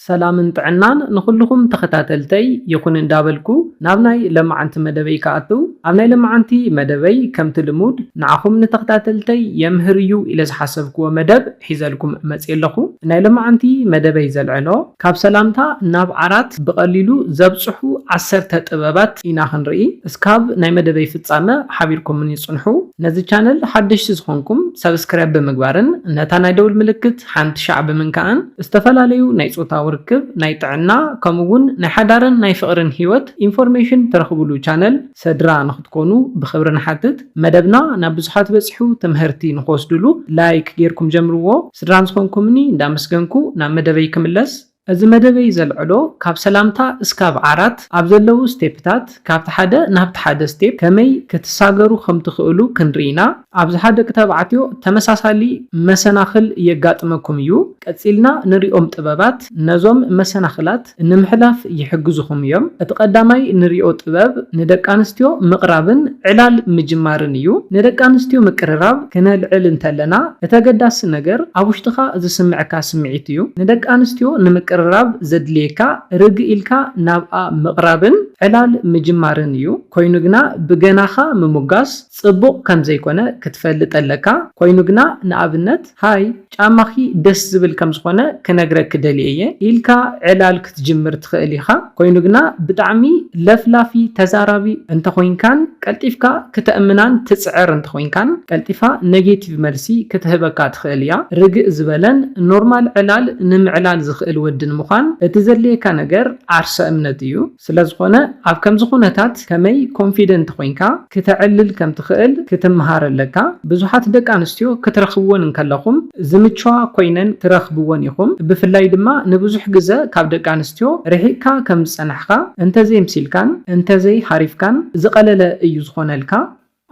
سلامن طعنان نخلكم تخاتلتي يكون اندابلكو نابناي لما عنت مدبي كاتو ابناي لما عنتي مدبي كم تلمود نعخم نتخاتلتي يمهريو الى حسبكو مدب حيزلكم مصيلخو ناي لما عنتي مدبي زلعلو كاب سلامتا ناب عرات بقليلو زبصحو 10 طببات اينا خنري اسكاب ناي مدبي فصامه حبيركم من يصنحو نزي channel حدش زخونكم سبسكرايب بمغبارن نتا ناي دول ملكت حنت شعب من كان استفلاليو ناي صوتا وركب ناي طعنا كمون ناي حدارن ناي فقرن هيوت انفورميشن ترخبلو channel سدرا نختكونو بخبرنا حتت مدبنا نبزحات بصحو تمهرتي نخوسدلو لايك غيركم جمرو سدران زخونكمني دامسغنكو نا مدبي كملس እዚ መደበይ ዘልዕሎ ካብ ሰላምታ እስካብ ዓራት ኣብ ዘለው ስቴፕታት ካብቲ ሓደ ናብቲ ሓደ ስቴፕ ከመይ ክትሳገሩ ከም ትኽእሉ ክንሪና ኣብዚ ሓደ ክተባዕትዮ ተመሳሳሊ መሰናኽል የጋጥመኩም እዩ ቀፂልና ንሪኦም ጥበባት ነዞም መሰናኽላት ንምሕላፍ ይሕግዙኩም እዮም እቲ ቀዳማይ ንሪኦ ጥበብ ንደቂ ኣንስትዮ ምቕራብን ዕላል ምጅማርን እዩ ንደቂ ኣንስትዮ ምቅርራብ ክነልዕል እንተለና እተገዳሲ ነገር ኣብ ውሽጥኻ ዝስምዓካ ስምዒት እዩ ንደቂ ኣንስትዮ ንምቅርራብ ዘድልየካ ርግኢልካ ናብኣ ምቕራብን ዕላል ምጅማርን እዩ ኮይኑ ግና ብገናኻ ምሙጋስ ጽቡቕ ከም ዘይኮነ ክትፈልጥ ኣለካ ኮይኑ ግና ንኣብነት ሃይ ጫማኺ ደስ ዝብል ከም ዝኾነ ክነግረክ ደልየ ኢልካ ዕላል ክትጅምር ትኽእል ኢኻ ኮይኑ ግና ብጣዕሚ ለፍላፊ ተዛራቢ እንተኾይንካን ቀልጢፍካ ክትእምናን ትጽዕር እንተኾይንካን ቀልጢፋ ኔጌቲቭ መልሲ ክትህበካ ትኽእል እያ ርግእ ዝበለን ኖርማል ዕላል ንምዕላል ዝኽእል ወድን ምዃን እቲ ዘድልየካ ነገር ዓርሰ እምነት እዩ ስለዝኾነ ኣብ ከምዚ ኩነታት ከመይ ኮንፊደንት ኮይንካ ክትዕልል ከም ትኽእል ክትምሃር ኣለካ ብዙሓት ደቂ ኣንስትዮ ክትረኽብዎን እንከለኹም ዝምችዋ ኮይነን ትረኽብዎን ኢኹም ብፍላይ ድማ ንብዙሕ ግዜ ካብ ደቂ ኣንስትዮ ርሒቕካ ከም ዝጸናሕካ እንተዘይ ምሲልካን እንተዘይ ሓሪፍካን ዝቐለለ እዩ ዝኾነልካ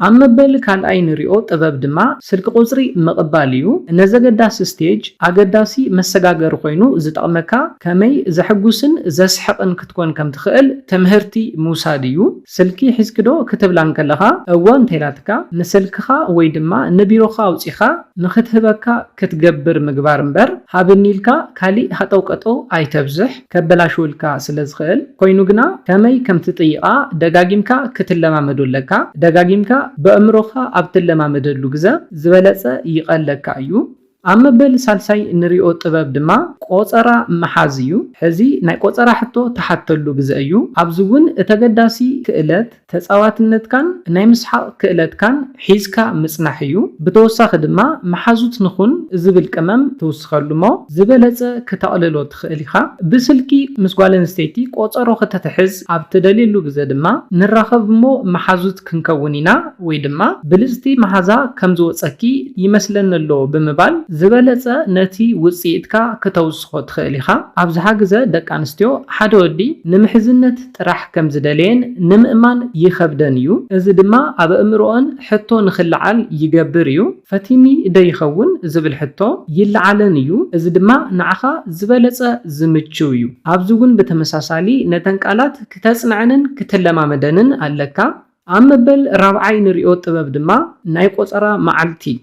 ኣብ መበል ካልኣይ ንሪኦ ጥበብ ድማ ስልኪ ቁፅሪ ምቕባል እዩ ነዘገዳሲ ስቴጅ ኣገዳሲ መሰጋገሪ ኮይኑ ዝጠቕመካ ከመይ ዘሕጉስን ዘስሕቕን ክትኮን ከም ትኽእል ትምህርቲ ምውሳድ እዩ ስልኪ ሒዝክዶ ክትብላ እንከለኻ እወ እንተኢላትካ ንስልክኻ ወይ ድማ ንቢሮኻ ኣውፂኻ ንኽትህበካ ክትገብር ምግባር እምበር ሃብኒልካ ካሊእ ሃጠውቀጦ ኣይተብዝሕ ከበላሽውልካ ስለዝኽእል ኮይኑ ግና ከመይ ከም ትጥይቓ ደጋጊምካ ክትለማመዶ ኣለካ ደጋጊምካ በእምሮኻ ኣብ ትለማመደሉ ግዜ ዝበለጸ ይቐለካ እዩ ኣብ መበል ሳልሳይ ንሪኦ ጥበብ ድማ ቆፀራ መሓዝ እዩ ሕዚ ናይ ቆፀራ ሕቶ ተሓተሉ ግዜ እዩ ኣብዚ እውን እተገዳሲ ክእለት ተፃዋትነትካን ናይ ምስሓቅ ክእለትካን ሒዝካ ምጽናሕ እዩ ብተወሳኺ ድማ መሓዙት ንኹን ዝብል ቅመም ትውስኸሉ ሞ ዝበለጸ ክተቕልሎ ትኽእል ኢኻ ብስልኪ ምስ ጓል ኣንስተይቲ ቆፀሮ ክትሕዝ ኣብ ትደልየሉ ግዜ ድማ ንራኸብ ሞ መሓዙት ክንከውን ኢና ወይ ድማ ብልጽቲ መሓዛ ከም ዝወፀኪ ይመስለኒ ኣሎ ብምባል ዝበለጸ ነቲ ውጽኢትካ ከተውስኾ ትኽእል ኢኻ ኣብዝሓ ግዜ ደቂ ኣንስትዮ ሓደ ወዲ ንምሕዝነት ጥራሕ ከም ዝደልየን ንምእማን ይኸብደን እዩ እዚ ድማ ኣብ ኣእምሮአን ሕቶ ንኽልዓል ይገብር እዩ ፈቲኒ ደይኸውን ዝብል ሕቶ ይልዓለን እዩ እዚ ድማ ንዓኻ ዝበለጸ ዝምችው እዩ ኣብዚ እውን ብተመሳሳሊ ነተን ቃላት ክተጽንዕንን ክትለማመደንን ኣለካ ኣብ መበል ራብዓይ ንሪኦ ጥበብ ድማ ናይ ቆፀራ መዓልቲ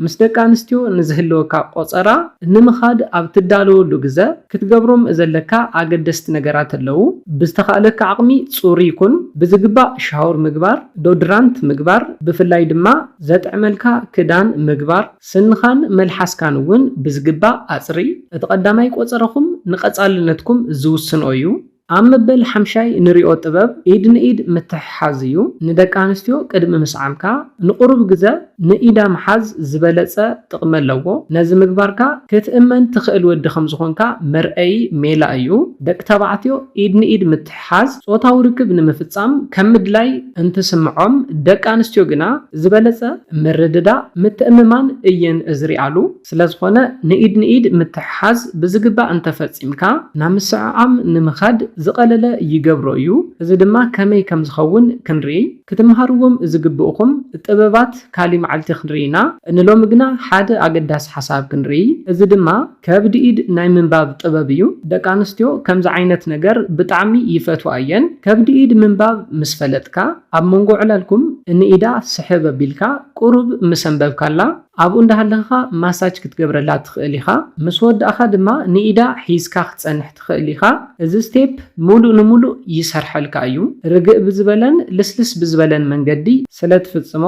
ምስ ደቂ ኣንስትዮ ንዝህልወካ ቆፀራ ንምኻድ ኣብ ትዳለወሉ ግዜ ክትገብሮም ዘለካ ኣገደስቲ ነገራት ኣለው ብዝተኻእለካ ዓቕሚ ጽሩይ ይኩን ብዝግባእ ሻወር ምግባር ዶድራንት ምግባር ብፍላይ ድማ ዘጥዕመልካ ክዳን ምግባር ስንኻን መልሓስካን እውን ብዝግባእ ኣጽሪ እቲ ቀዳማይ ቆፀረኹም ንቐጻልነትኩም ዝውስኖ እዩ ኣብ መበል ሓምሻይ ንሪኦ ጥበብ ኢድ ንኢድ ምትሕሓዝ እዩ ንደቂ ኣንስትዮ ቅድሚ ምስዓምካ ንቁሩብ ግዜ ንኢዳ ምሓዝ ዝበለጸ ጥቕሚ ኣለዎ ነዚ ምግባርካ ክትእመን ትኽእል ወዲ ከም ዝኾንካ መርአይ ሜላ እዩ ደቂ ተባዕትዮ ኢድ ንኢድ ምትሕሓዝ ጾታዊ ርክብ ንምፍጻም ከም ምድላይ እንትስምዖም ደቂ ኣንስትዮ ግና ዝበለጸ ምርድዳእ ምትእምማን እየን ዝሪኣሉ ስለዝኾነ ንኢድ ንኢድ ምትሕሓዝ ብዝግባእ እንተፈጺምካ ናብ ምስዕዓም ንምኻድ ዝቐለለ ይገብሮ እዩ እዚ ድማ ከመይ ከም ዝኸውን ክንርኢ ክትምሃርዎም ዝግብኡኹም ጥበባት ካሊ መዓልቲ ክንርኢና ንሎሚ ግና ሓደ ኣገዳሲ ሓሳብ ክንርኢ እዚ ድማ ከብዲ ኢድ ናይ ምንባብ ጥበብ እዩ ደቂ ኣንስትዮ ከምዚ ዓይነት ነገር ብጣዕሚ ይፈትዋ እየን ከብዲ ኢድ ምንባብ ምስ ፈለጥካ ኣብ መንጎ ዕላልኩም ንኢዳ ስሕብ ኣቢልካ ቁሩብ ምስ ኣንበብካላ ኣብኡ እንዳሃለኻ ማሳጅ ክትገብረላ ትኽእል ኢኻ ምስ ወዳእኻ ድማ ንኢዳ ሒዝካ ክትጸንሕ ትኽእል ኢኻ እዚ ስቴፕ ሙሉእ ንሙሉእ ይሰርሐልካ እዩ ርግእ ብዝበለን ልስልስ ብዝበለን መንገዲ ስለ ትፍጽሞ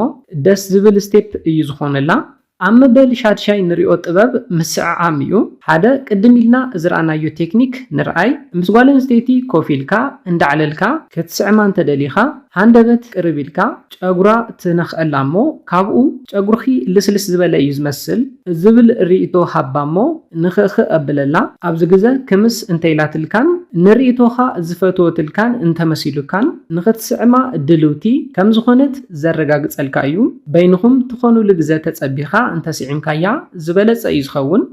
ደስ ዝብል ስቴፕ እዩ ዝኾነላ ኣብ መበል ሻድሻይ ንሪኦ ጥበብ ምስዕዓም እዩ ሓደ ቅድም ኢልና ዝረኣናዮ ቴክኒክ ንርኣይ ምስ ጓል ኣንስተይቲ ኮፍ ኢልካ እንዳዕለልካ ክትስዕማ እንተደሊኻ ሃንደበት ቅርብ ኢልካ ጨጉራ ትነኽአላ እሞ ካብኡ ጨጉርኺ ልስልስ ዝበለ እዩ ዝመስል ዝብል ርእቶ ሃባ እሞ ንኽእኽእ ኣብለላ ኣብዚ ግዜ ክምስ እንተይላትልካን ንርእቶኻ ዝፈትወትልካን እንተመሲሉካን ንኽትስዕማ ድልውቲ ከም ዝኾነት ዘረጋግጸልካ እዩ በይንኹም ትኾኑሉ ግዜ ተጸቢኻ እንተስዒምካያ ዝበለጸ እዩ ዝኸውን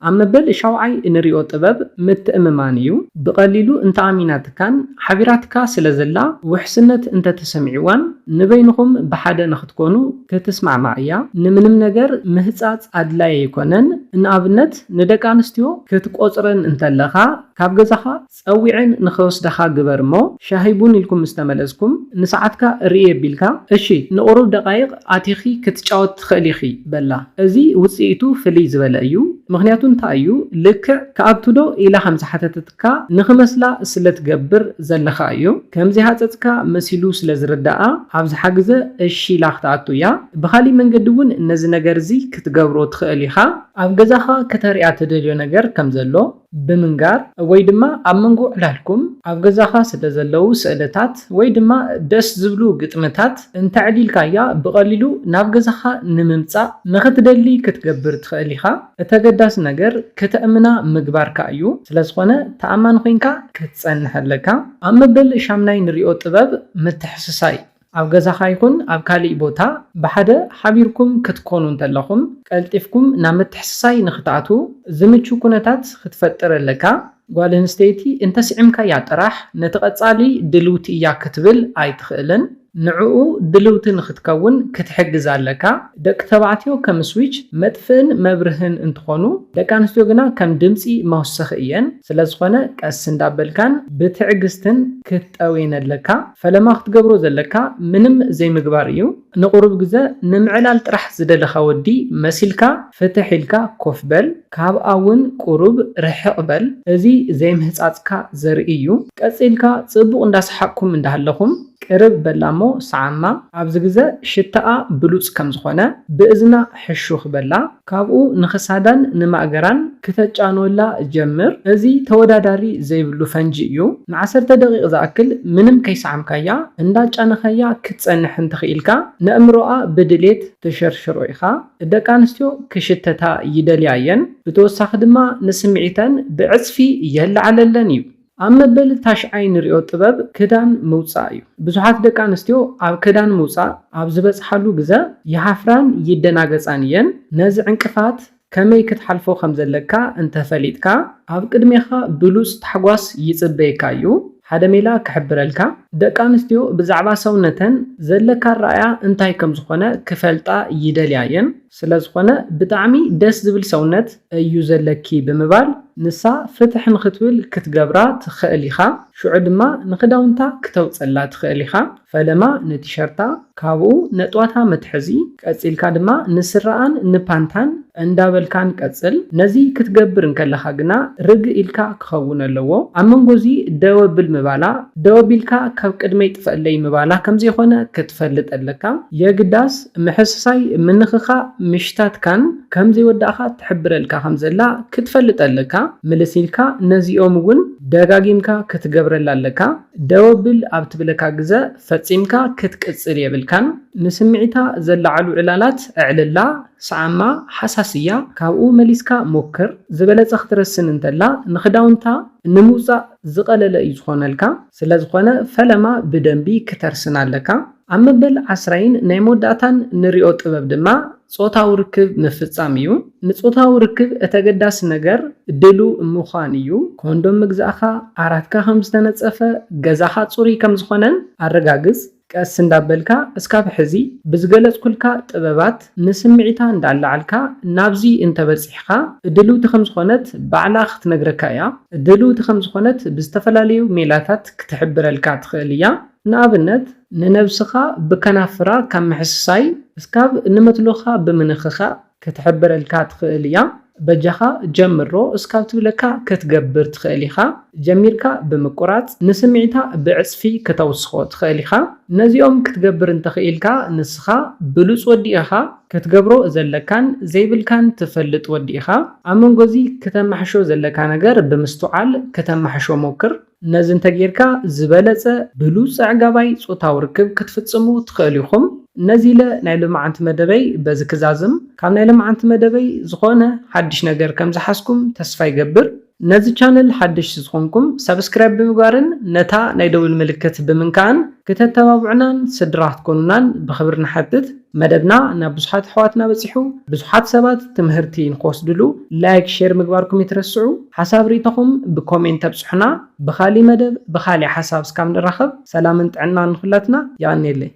ኣብ መበል ሻውዓይ እንሪኦ ጥበብ ምትእምማን እዩ ብቐሊሉ እንተኣሚናትካን ሓቢራትካ ስለ ዘላ ውሕስነት እንተተሰሚዕዋን ንበይንኹም ብሓደ ንኽትኮኑ ክትስማዕማዕ እያ ንምንም ነገር ምህፃፅ ኣድላይ ኣይኮነን ንኣብነት ንደቂ ኣንስትዮ ክትቆፅረን እንተለኻ ካብ ገዛኻ ፀዊዕን ንኸወስደኻ ግበር እሞ ሻሂ ቡን ኢልኩም ምስ ተመለስኩም ንሰዓትካ ርኢ ኣቢልካ እሺ ንቑሩብ ደቃይቕ ኣቲኺ ክትጫወት ትኽእል ኢኺ በላ እዚ ውፅኢቱ ፍልይ ዝበለ እዩ ምክንያቱ እንታይ እዩ ልክዕ ከኣቱዶ ኢላ ከም ዝሓተተትካ ንኽመስላ ስለትገብር ዘለኻ እዩ ከምዚ ሃፀፅካ መሲሉ ስለ ዝርዳኣ ኣብዝሓ ግዜ እሺ ኢላ ክትኣቱ እያ ብኻሊእ መንገዲ እውን ነዚ ነገር እዚ ክትገብሮ ትኽእል ኢኻ ኣብ ገዛኻ ከተሪኣ ትደልዮ ነገር ከም ዘሎ ብምንጋር ወይ ድማ ኣብ መንጎ ዕላልኩም ኣብ ገዛኻ ስለ ዘለው ስእልታት ወይ ድማ ደስ ዝብሉ ግጥምታት እንተዕሊልካያ ብቐሊሉ ናብ ገዛኻ ንምምፃእ ንኽትደሊ ክትገብር ትኽእል ኢኻ እተገዳሲ ነገር ክትእምና ምግባርካ እዩ ስለዝኾነ ተኣማኒ ኮይንካ ክትጸንሕ ኣለካ ኣብ መበል ሻምናይ ንሪኦ ጥበብ ምትሕስሳይ ኣብ ገዛኻ ይኹን ኣብ ካሊእ ቦታ ብሓደ ሓቢርኩም ክትኮኑ እንተለኹም ቀልጢፍኩም ናብ ምትሕስሳይ ንኽትኣቱ ዝምቹ ኩነታት ክትፈጥር ኣለካ ጓል ኣንስተይቲ እንተስዒምካያ ጥራሕ ነቲ ቀጻሊ ድልውቲ እያ ክትብል ኣይትኽእልን ንዕኡ ድልውቲ ንኽትከውን ክትሕግዝ ኣለካ ደቂ ተባዕትዮ ከም ስዊች መጥፍእን መብርህን እንትኾኑ ደቂ ኣንስትዮ ግና ከም ድምፂ መወሰኺ እየን ስለዝኾነ ቀስ እንዳበልካን ብትዕግስትን ክትጠወይን ኣለካ ፈለማ ክትገብሮ ዘለካ ምንም ዘይምግባር እዩ ንቑሩብ ግዜ ንምዕላል ጥራሕ ዝደለኻ ወዲ መሲልካ ፍትሕ ኢልካ ኮፍ በል ካብኣ እውን ቁሩብ ርሕቕ በል እዚ ዘይምህፃፅካ ዘርኢ እዩ ቀፂልካ ጽቡቕ እንዳሰሓቅኩም እንዳሃለኹም ቅርብ በላሞ ሰዓማ ኣብዚ ግዜ ሽታኣ ብሉፅ ከም ዝኾነ ብእዝና ሕሹኽ በላ ካብኡ ንኽሳዳን ንማእገራን ክተጫንወላ ጀምር እዚ ተወዳዳሪ ዘይብሉ ፈንጂ እዩ ን10 ደቂቕ ዝኣክል ምንም ከይሰዓምካያ እንዳጫነኸያ ክትጸንሕ እንተኽኢልካ ንእምሮኣ ብድሌት ትሸርሽሮ ኢኻ ደቂ ኣንስትዮ ክሽተታ ይደልያ እየን ብተወሳኺ ድማ ንስምዒተን ብዕፅፊ የለዓለለን እዩ ኣብ መበል ታሽዓይ ንሪኦ ጥበብ ክዳን ምውፃእ እዩ ብዙሓት ደቂ ኣንስትዮ ኣብ ክዳን ምውፃእ ኣብ ዝበፅሓሉ ግዜ ይሓፍራን ይደናገፃን እየን ነዚ ዕንቅፋት ከመይ ክትሓልፎ ከም ዘለካ እንተፈሊጥካ ኣብ ቅድሜኻ ብሉፅ ታሕጓስ ይፅበየካ እዩ ሓደ ሜላ ክሕብረልካ ደቂ ኣንስትዮ ብዛዕባ ሰውነተን ዘለካ ራእያ እንታይ ከም ዝኾነ ክፈልጣ ይደልያ እየን ስለዝኾነ ብጣዕሚ ደስ ዝብል ሰውነት እዩ ዘለኪ ብምባል ንሳ ፍትሕ ንኽትብል ክትገብራ ትኽእል ኢኻ ሽዑ ድማ ንኽዳውንታ ክተውፀላ ትኽእል ኢኻ ፈለማ ንቲሸርታ ካብኡ ነጥዋታ መትሐዚ ቀፂልካ ድማ ንስራኣን ንፓንታን እንዳበልካን ቀፅል ነዚ ክትገብር እንከለኻ ግና ርግእ ኢልካ ክኸውን ኣለዎ ኣብ መንጎዚ ደወብል ምባላ ደወቢልካ ካብ ቅድመይ ጥፈለይ ምባላ ከምዘይኾነ ክትፈልጥ ኣለካ የግዳስ ምሕስሳይ ምንኽኻ ምሽታትካን ከምዘይወዳእኻ ትሕብረልካ ከም ዘላ ክትፈልጥ ኣለካ ምልሲልካ ነዚኦም እውን ደጋጊምካ ክትገብረላ ኣለካ ደወብል ኣብ ትብለካ ግዜ ፈፂምካ ክትቅፅል የብልካን ንስምዒታ ዘለዓሉ ዕላላት ኣዕልላ ሰዓማ ሓሳስያ ካብኡ መሊስካ ሞክር ዝበለፀ ክትረስን እንተላ ንኽዳውንታ ንምውፃእ ዝቐለለ እዩ ዝኾነልካ ስለዝኾነ ፈለማ ብደንቢ ክተርስን ኣለካ ኣብ መበል 10 ናይ መወዳእታን ንሪኦ ጥበብ ድማ ጾታዊ ርክብ ምፍጻም እዩ ንጾታዊ ርክብ እተገዳሲ ነገር ድሉ ምዃን እዩ ኮንዶም ምግዛእኻ ዓራትካ ከም ዝተነፀፈ ገዛኻ ጽሩይ ከም ዝኾነን ኣረጋግጽ ቀስ እንዳበልካ እስካብ ሕዚ ብዝገለጽኩልካ ጥበባት ንስምዒታ እንዳላዓልካ ናብዚ እንተበፂሕካ ድልውቲ ከም ዝኾነት ባዕላ ክትነግረካ እያ ድልውቲ ከም ዝኾነት ብዝተፈላለዩ ሜላታት ክትሕብረልካ ትኽእል እያ ንኣብነት ንነብስኻ ብከናፍራ ካብ ምሕስሳይ እስካብ ንመትሎኻ ብምንኽኻ ክትሕብረልካ ትኽእል እያ በጃኻ ጀምሮ እስካብ ትብለካ ክትገብር ትኽእል ኢኻ ጀሚርካ ብምቁራጽ ንስምዒታ ብዕጽፊ ከተውስኾ ትኽእል ኢኻ ነዚኦም ክትገብር እንተኽኢልካ ንስኻ ብሉጽ ወዲእኻ ክትገብሮ ዘለካን ዘይብልካን ትፈልጥ ወዲእኻ ኣብ መንጎዚ ከተማሕሾ ዘለካ ነገር ብምስትዓል ከተማሕሾ ሞክር ነዚ እንተጌርካ ዝበለጸ ብሉጽ ዕጋባይ ጾታዊ ርክብ ክትፍጽሙ ትኽእል ኢኹም ነዚ ኢለ ናይ ልምዓንቲ መደበይ በዚ ክዛዝም ካብ ናይ ልምዓንቲ መደበይ ዝኾነ ሓድሽ ነገር ከም ዝሓስኩም ተስፋ ይገብር ነዚ ቻነል ሓድሽ ዝኾንኩም ሰብስክራይብ ብምግባርን ነታ ናይ ደውል ምልክት ብምንካን ክተተባብዑናን ስድራ ክትኮኑናን ብኽብሪ ንሓትት መደብና ናብ ብዙሓት ኣሕዋትና በፂሑ ብዙሓት ሰባት ትምህርቲ ንክወስድሉ ላይክ ሼር ምግባርኩም ይትረስዑ ሓሳብ ሪኢቶኹም ብኮሜንት ተብፅሑና ብኻሊእ መደብ ብኻሊእ ሓሳብ እስካብ ንራኸብ ሰላምን ጥዕናን ንኹላትና ይቀኒየለይ